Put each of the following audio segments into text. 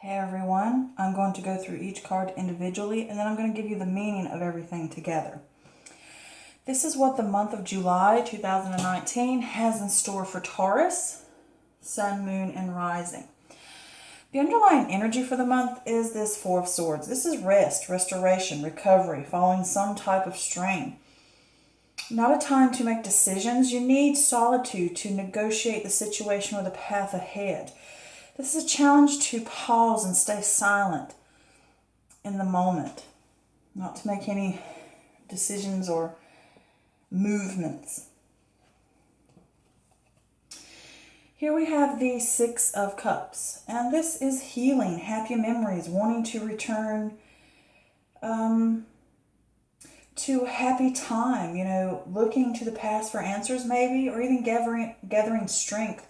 Hey everyone, I'm going to go through each card individually and then I'm going to give you the meaning of everything together. This is what the month of July 2019 has in store for Taurus, Sun, Moon, and Rising. The underlying energy for the month is this Four of Swords. This is rest, restoration, recovery, following some type of strain. Not a time to make decisions. You need solitude to negotiate the situation or the path ahead. This is a challenge to pause and stay silent in the moment, not to make any decisions or movements. Here we have the Six of Cups, and this is healing, happy memories, wanting to return to a happy time, looking to the past for answers maybe, or even gathering strength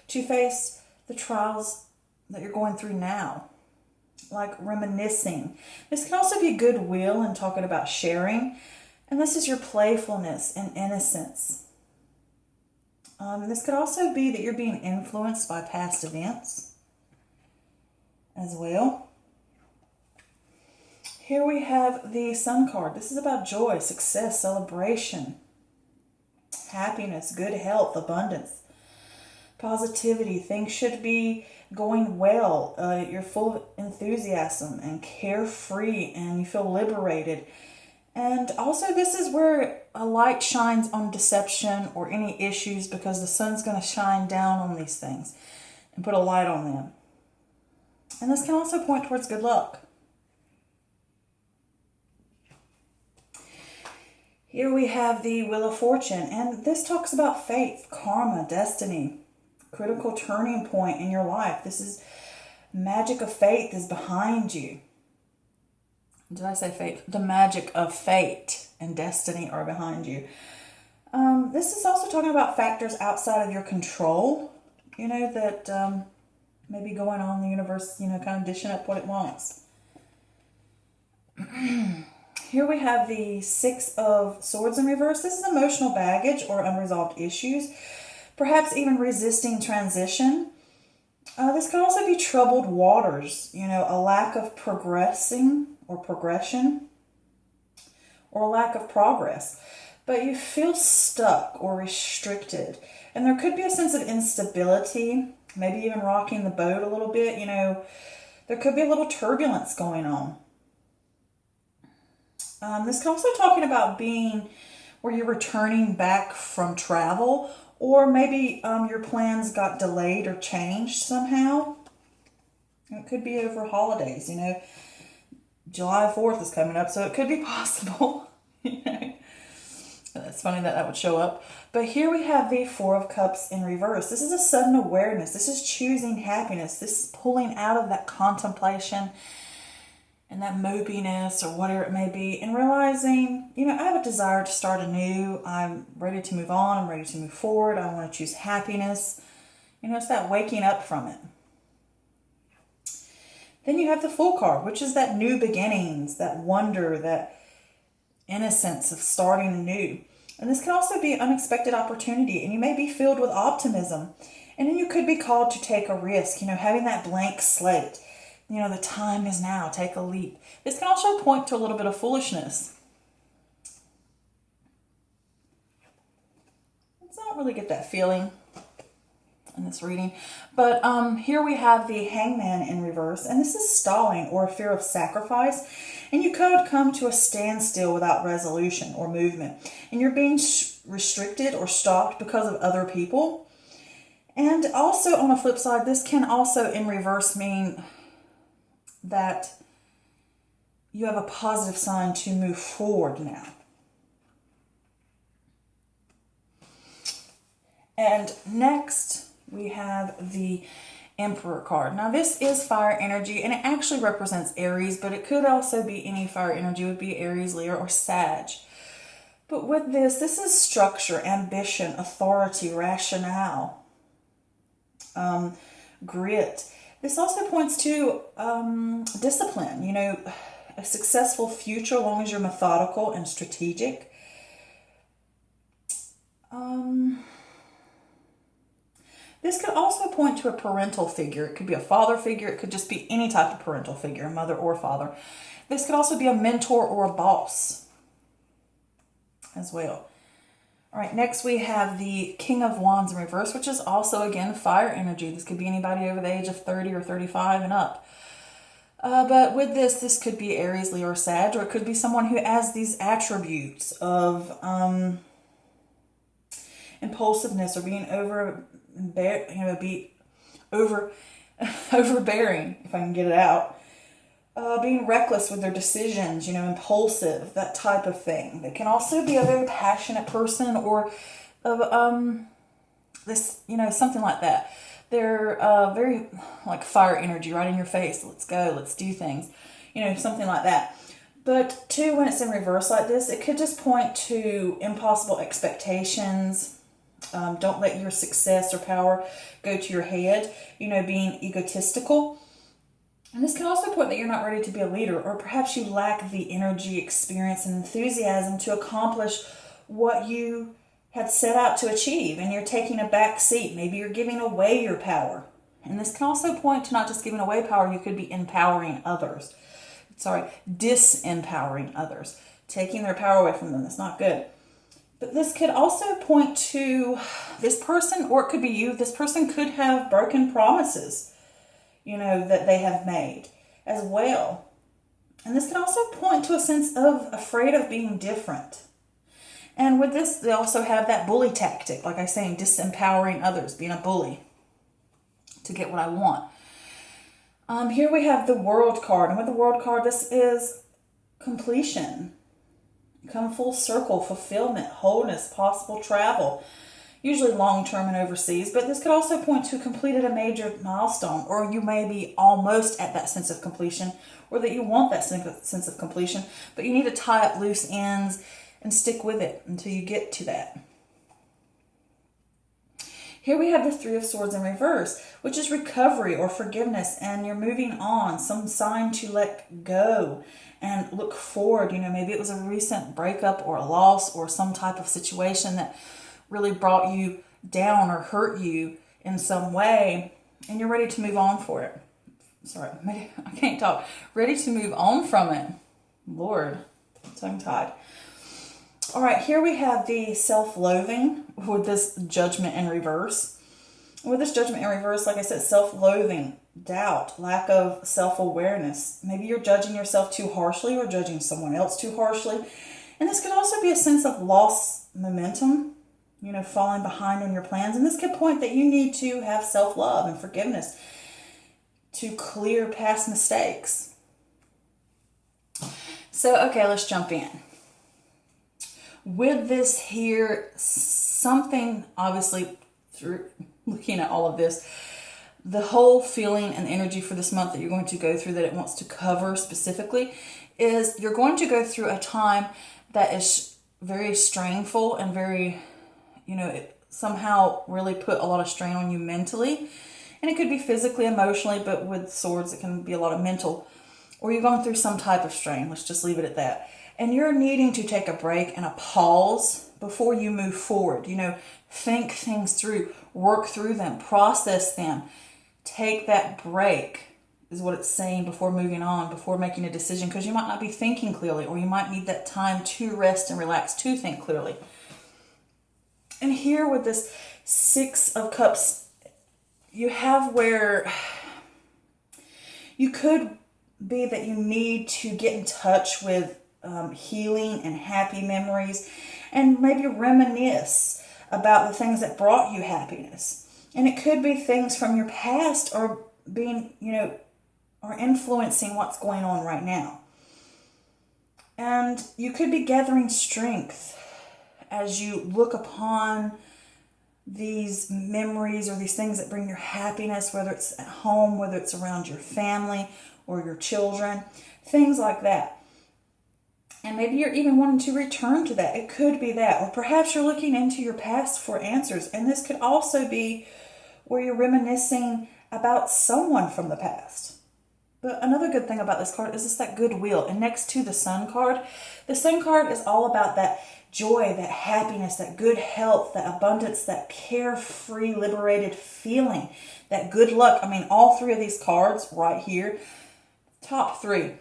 to face the trials that you're going through now, like reminiscing. This can also be goodwill and talking about sharing, and this is your playfulness and innocence. This could also be that you're being influenced by past events as well. Here we have the Sun card. This is about joy, success, celebration, happiness, good health, abundance, positivity. Things should be going well. You're full of enthusiasm and carefree, and you feel liberated. And also, this is where a light shines on deception or any issues, because the sun's going to shine down on these things and put a light on them. And this can also point towards good luck. Here we have the Wheel of Fortune, and this talks about faith, karma, destiny, critical turning point in your life. This is magic of faith is behind you. Did I say faith? The magic of fate and destiny are behind you. This is also talking about factors outside of your control, that may be going on in the universe, kind of dishing up what it wants. Here we have the Six of Swords in reverse. This is emotional baggage or unresolved issues, perhaps even resisting transition. This could also be troubled waters, a lack of progression, or a lack of progress. But you feel stuck or restricted. And there could be a sense of instability, maybe even rocking the boat a little bit. There could be a little turbulence going on. This could also talking about being where you're returning back from travel, or maybe your plans got delayed or changed somehow. It could be over holidays, July 4th is coming up, so it could be possible. It's funny that would show up. But here we have the Four of Cups in reverse. This is a sudden awareness. This is choosing happiness. This is pulling out of that contemplation and that mopiness or whatever it may be, and realizing, I have a desire to start anew. I'm ready to move on. I'm ready to move forward. I want to choose happiness. It's that waking up from it. Then you have the Fool card, which is that new beginnings, that wonder, that innocence of starting anew. And this can also be an unexpected opportunity, and you may be filled with optimism. And then you could be called to take a risk, having that blank slate. The time is now, take a leap. This can also point to a little bit of foolishness. I don't really get that feeling in this reading. But here we have the Hangman in reverse, and this is stalling or a fear of sacrifice. And you could come to a standstill without resolution or movement. And you're being restricted or stopped because of other people. And also on the flip side, this can also in reverse mean that you have a positive sign to move forward now. And next we have the Emperor card. Now this is fire energy, and it actually represents Aries, but it could also be any fire energy. It would be Aries, Leo, or Sag. But with this is structure, ambition, authority, rationale, grit. This also points to discipline, a successful future as long as you're methodical and strategic. This could also point to a parental figure. It could be a father figure. It could just be any type of parental figure, mother or father. This could also be a mentor or a boss as well. All right, next we have the King of Wands in reverse, which is also, again, fire energy. This could be anybody over the age of 30 or 35 and up. But with this could be Aries, Leo, or Sag, or it could be someone who has these attributes of impulsiveness or being overbearing, if I can get it out. Being reckless with their decisions, impulsive, that type of thing. They can also be a very passionate person or something like that. They're very like fire energy, right in your face. Let's go, let's do things, something like that. But too, when it's in reverse like this, it could just point to impossible expectations. Don't let your success or power go to your head, being egotistical. And this can also point that you're not ready to be a leader, or perhaps you lack the energy, experience, and enthusiasm to accomplish what you had set out to achieve, and you're taking a back seat. Maybe you're giving away your power. And this can also point to not just giving away power, you could be empowering others. Disempowering others. Taking their power away from them. That's not good. But this could also point to this person, or it could be you. This person could have broken promises, that they have made as well. And this can also point to a sense of afraid of being different. And with this, they also have that bully tactic, like I was saying, disempowering others, being a bully to get what I want. Here we have the World card. And with the World card, this is completion. Come full circle, fulfillment, wholeness, possible travel. Usually long-term and overseas. But this could also point to completed a major milestone. Or you may be almost at that sense of completion. Or that you want that sense of completion. But you need to tie up loose ends and stick with it until you get to that. Here we have the Three of Swords in reverse, which is recovery or forgiveness, and you're moving on, some sign to let go and look forward. Maybe it was a recent breakup or a loss or some type of situation that really brought you down or hurt you in some way, and you're ready to move on for it. Sorry, I can't talk. Ready to move on from it. Lord, tongue-tied. All right, here we have the self-loathing with this Judgment in reverse. With this Judgment in reverse, like I said, self-loathing, doubt, lack of self-awareness. Maybe you're judging yourself too harshly or judging someone else too harshly. And this could also be a sense of lost momentum, falling behind on your plans. And this could point that you need to have self-love and forgiveness to clear past mistakes. So, okay, let's jump in. With this here, something obviously through looking at all of this, the whole feeling and energy for this month that you're going to go through that it wants to cover specifically is you're going to go through a time that is very strainful and very, it somehow really put a lot of strain on you mentally. And it could be physically, emotionally, but with swords it can be a lot of mental. Or you're going through some type of strain. Let's just leave it at that. And you're needing to take a break and a pause before you move forward. Think things through, work through them, process them. Take that break is what it's saying before moving on, before making a decision, because you might not be thinking clearly, or you might need that time to rest and relax to think clearly. And here with this Six of Cups, you have where you could be that you need to get in touch with healing and happy memories, and maybe reminisce about the things that brought you happiness. And it could be things from your past or being, or influencing what's going on right now. And you could be gathering strength as you look upon these memories or these things that bring your happiness, whether it's at home, whether it's around your family or your children, things like that. And maybe you're even wanting to return to that. It could be that. Or perhaps you're looking into your past for answers. And this could also be where you're reminiscing about someone from the past. But another good thing about this card is it's that goodwill. And next to the Sun card, the Sun card is all about that joy, that happiness, that good health, that abundance, that carefree, liberated feeling, that good luck. I mean, all three of these cards right here, top three,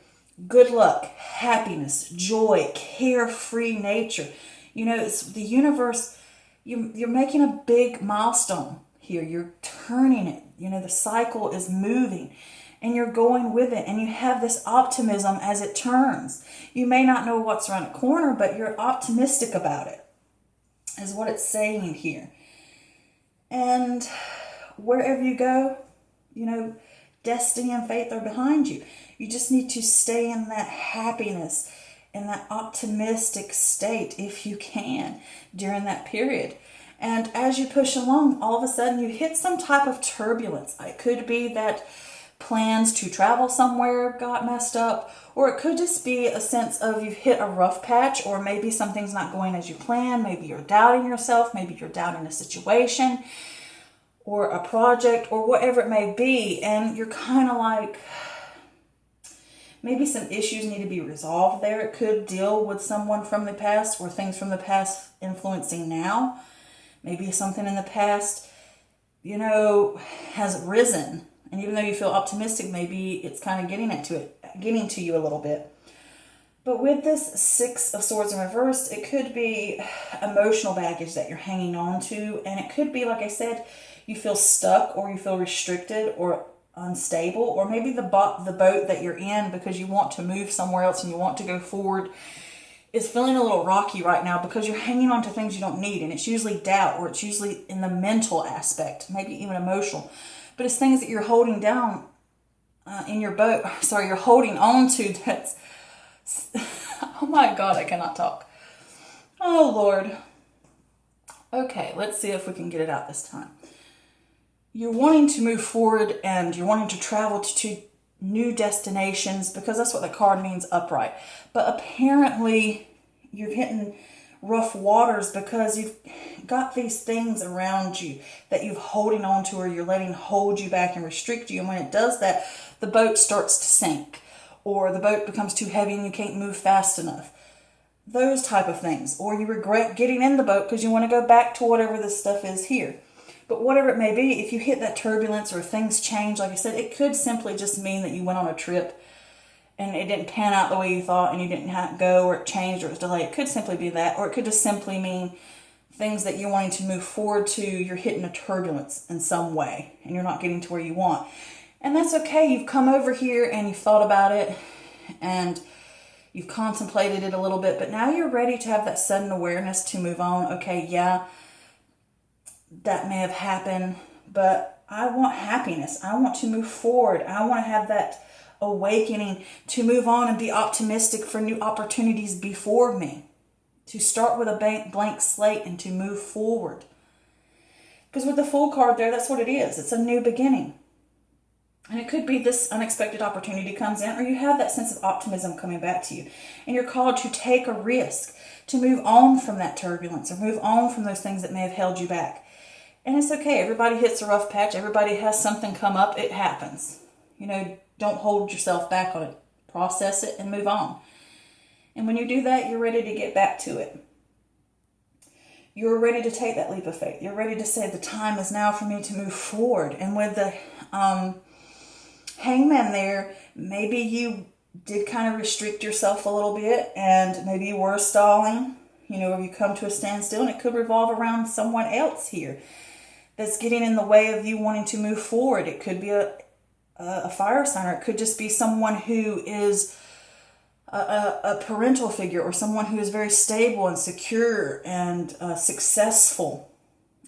good luck, happiness, joy, carefree nature. You know, it's the universe, you're making a big milestone here. You're turning it. You know, the cycle is moving and you're going with it, and you have this optimism as it turns. You may not know what's around the corner, but you're optimistic about it, is what it's saying here. And wherever you go, you know, destiny and faith are behind you. You just need to stay in that happiness, in that optimistic state, if you can, during that period. And as you push along, all of a sudden you hit some type of turbulence. It could be that plans to travel somewhere got messed up, or it could just be a sense of you've hit a rough patch, or maybe something's not going as you planned. Maybe you're doubting yourself, maybe you're doubting a situation or a project or whatever it may be, and you're kind of like, maybe some issues need to be resolved there. It could deal with someone from the past or things from the past influencing now. Maybe something in the past, you know, has risen. And even though you feel optimistic, maybe it's kind of getting to you a little bit. But with this Six of Swords in reverse, it could be emotional baggage that you're hanging on to. And it could be, like I said, you feel stuck or you feel restricted or unstable. Or maybe the boat that you're in, because you want to move somewhere else and you want to go forward, is feeling a little rocky right now because you're hanging on to things you don't need. And it's usually doubt, or it's usually in the mental aspect, maybe even emotional. But it's things that you're holding down in your boat. Sorry, you're holding on to that's... Oh my God, I cannot talk. Oh Lord. Okay, let's see if we can get it out this time. You're wanting to move forward and you're wanting to travel to new destinations, because that's what the card means, upright. But apparently you're hitting rough waters because you've got these things around you that you're holding on to, or you're letting hold you back and restrict you. And when it does that, the boat starts to sink, or the boat becomes too heavy and you can't move fast enough. Those type of things. Or you regret getting in the boat because you want to go back to whatever this stuff is here. But whatever it may be, if you hit that turbulence or things change, like I said, it could simply just mean that you went on a trip and it didn't pan out the way you thought and you didn't go, or it changed, or it was delayed. It could simply be that, or it could just simply mean things that you're wanting to move forward to, you're hitting a turbulence in some way and you're not getting to where you want. And that's okay. You've come over here and you've thought about it and you've contemplated it a little bit, but now you're ready to have that sudden awareness to move on. Okay, yeah, that may have happened, but I want happiness. I want to move forward. I want to have that awakening to move on and be optimistic for new opportunities before me, to start with a blank slate and to move forward. Because with the Fool card there, that's what it is. It's a new beginning. And it could be this unexpected opportunity comes in, or you have that sense of optimism coming back to you, and you're called to take a risk, to move on from that turbulence, or move on from those things that may have held you back. And it's okay. Everybody hits a rough patch. Everybody has something come up. It happens. You know, don't hold yourself back on it. Process it and move on. And when you do that, you're ready to get back to it. You're ready to take that leap of faith. You're ready to say the time is now for me to move forward. And with the Hangman there, maybe you did kind of restrict yourself a little bit, and maybe you were stalling, you know, or you come to a standstill, and it could revolve around someone else here that's getting in the way of you wanting to move forward. It could be a fire sign, or it could just be someone who is a parental figure, or someone who is very stable and secure and successful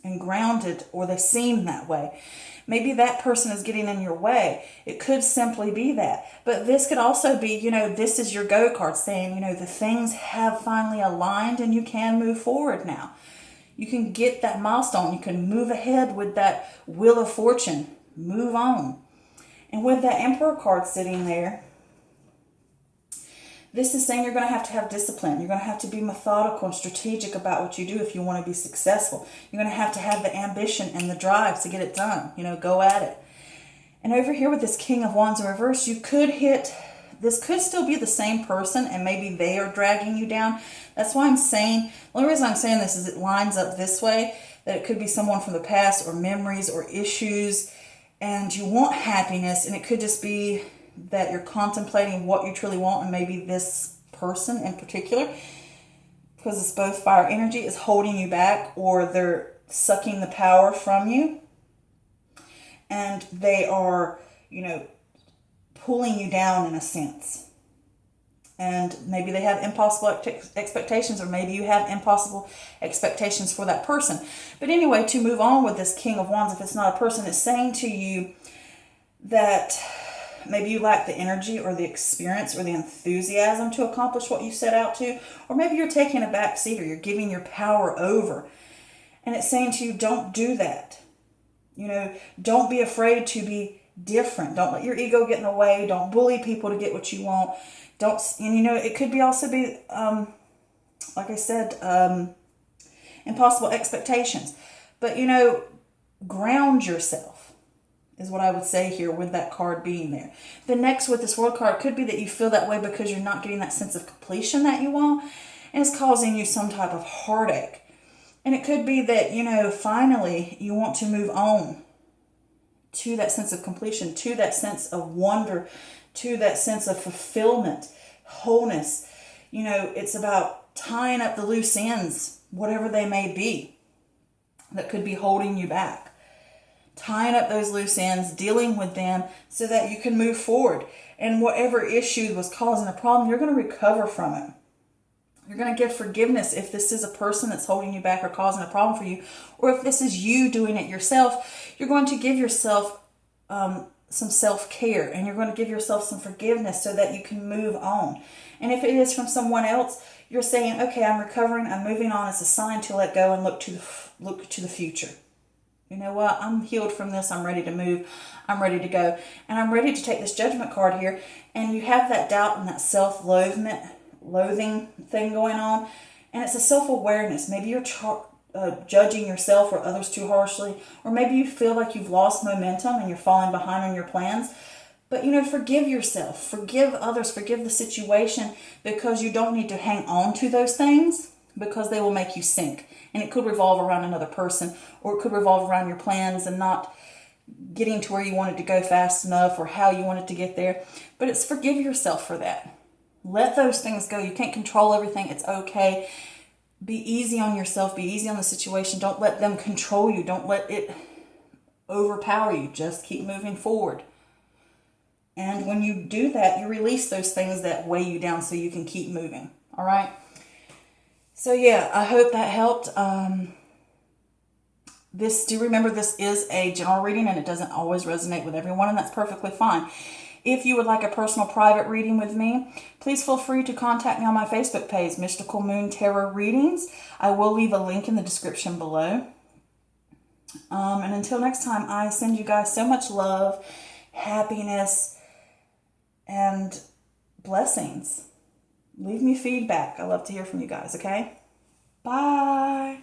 and grounded, or they seem that way. Maybe that person is getting in your way. It could simply be that. But this could also be, you know, this is your go card saying, you know, the things have finally aligned and you can move forward now. You can get that milestone. You can move ahead with that wheel of fortune. Move on. And with that Emperor card sitting there, this is saying you're going to have discipline. You're going to have to be methodical and strategic about what you do if you want to be successful. You're going to have the ambition and the drive to get it done. You know, go at it. And over here with this King of Wands in reverse, you could hit, this could still be the same person and maybe they are dragging you down. That's why I'm saying, the only reason I'm saying this is it lines up this way, that it could be someone from the past or memories or issues, and you want happiness, and it could just be that you're contemplating what you truly want, and maybe this person in particular, because it's both fire energy, is holding you back, or they're sucking the power from you, and they are, pulling you down in a sense. And maybe they have impossible expectations, or maybe you have impossible expectations for that person. But anyway, to move on with this King of Wands, if it's not a person, it's saying to you that maybe you lack the energy or the experience or the enthusiasm to accomplish what you set out to. Or maybe you're taking a back seat, or you're giving your power over. And it's saying to you, don't do that. Don't be afraid to be different. Don't let your ego get in the way. Don't bully people to get what you want. It could be also be, like I said, impossible expectations. But, ground yourself is what I would say here with that card being there. The next with this World card could be that you feel that way because you're not getting that sense of completion that you want, and it's causing you some type of heartache. And it could be that, finally you want to move on to that sense of completion, to that sense of wonder, to that sense of fulfillment, wholeness. It's about tying up the loose ends, whatever they may be, that could be holding you back. Tying up those loose ends, dealing with them so that you can move forward. And whatever issue was causing a problem, you're going to recover from it. You're going to give forgiveness if this is a person that's holding you back or causing a problem for you. Or if this is you doing it yourself, you're going to give yourself some self-care, and you're going to give yourself some forgiveness so that you can move on. And if it is from someone else, you're saying, okay, I'm recovering, I'm moving on. It's a sign to let go and look to the future. You know what? I'm healed from this. I'm ready to move. I'm ready to go. And I'm ready to take this Judgment card here. And you have that doubt and that self-loathing thing going on. And it's a self-awareness. Maybe you're judging yourself or others too harshly. Or maybe you feel like you've lost momentum and you're falling behind on your plans. But, forgive yourself. Forgive others. Forgive the situation, because you don't need to hang on to those things, because they will make you sink. And it could revolve around another person, or it could revolve around your plans and not getting to where you wanted to go fast enough, or how you wanted to get there. But it's forgive yourself for that. Let those things go. You can't control everything. It's okay. Be easy on yourself. Be easy on the situation. Don't let them control you. Don't let it overpower you. Just keep moving forward. And when you do that, you release those things that weigh you down so you can keep moving. All right? So yeah, I hope that helped. Do remember this is a general reading, and it doesn't always resonate with everyone, and that's perfectly fine. If you would like a personal private reading with me, please feel free to contact me on my Facebook page, Mystical Moon Tarot Readings. I will leave a link in the description below. And until next time, I send you guys so much love, happiness, and blessings. Leave me feedback. I love to hear from you guys, okay? Bye.